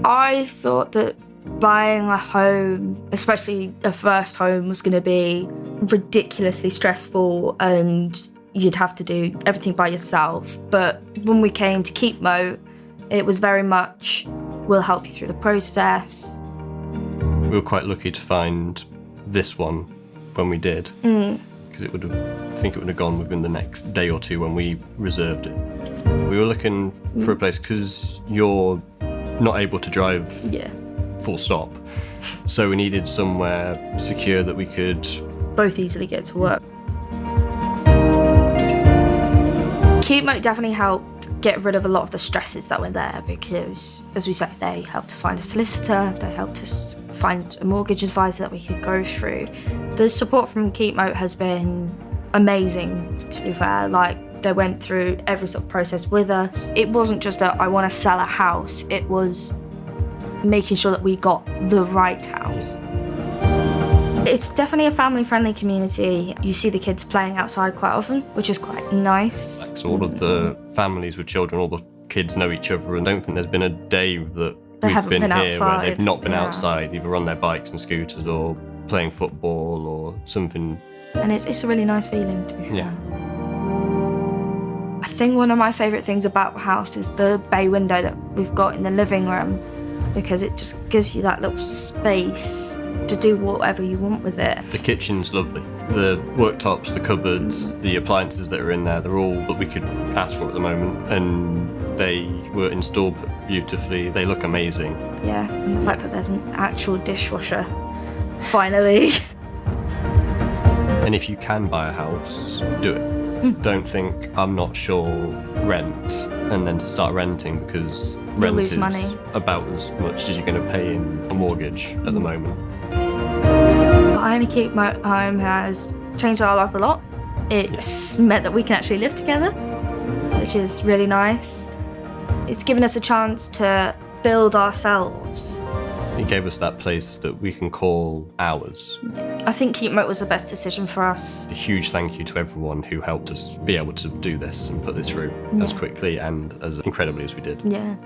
I thought that buying a home, especially a first home, was going to be ridiculously stressful and you'd have to do everything by yourself. But when we came to Keepmoat, it was very much, we'll help you through the process. We were quite lucky to find this one when we did, because I think it would have gone within the next day or two when we reserved it. We were looking for a place because you're not able to drive full stop, so we needed somewhere secure that we could both easily get to work. Keepmoat definitely helped get rid of a lot of the stresses that were there because, as we said, they helped us find a solicitor, they helped us find a mortgage advisor that we could go through. The support from Keepmoat has been amazing, to be fair. Like, they went through every sort of process with us. It wasn't just a, I want to sell a house, it was making sure that we got the right house. It's definitely a family-friendly community. You see the kids playing outside quite often, which is quite nice. So all of the families with children, all the kids know each other, and I don't think there's been a day that we've been here outside, where they've not been outside, either on their bikes and scooters or playing football or something. And it's a really nice feeling, to be fair. Yeah. I think one of my favourite things about the house is the bay window that we've got in the living room, because it just gives you that little space to do whatever you want with it. The kitchen's lovely. The worktops, the cupboards, the appliances that are in there, they're all that we could ask for at the moment, and they were installed beautifully. They look amazing. Yeah, and the fact that there's an actual dishwasher, finally. And if you can buy a house, do it. Don't think, I'm not sure, rent, and then start renting, because rent is money. about as much as you're going to pay in a mortgage at the moment. Buying a Keepmoat home has changed our life a lot. It's meant that we can actually live together, which is really nice. It's given us a chance to build ourselves. It gave us that place that we can call ours. I think Keepmoat was the best decision for us. A huge thank you to everyone who helped us be able to do this and put this through as quickly and as incredibly as we did. Yeah.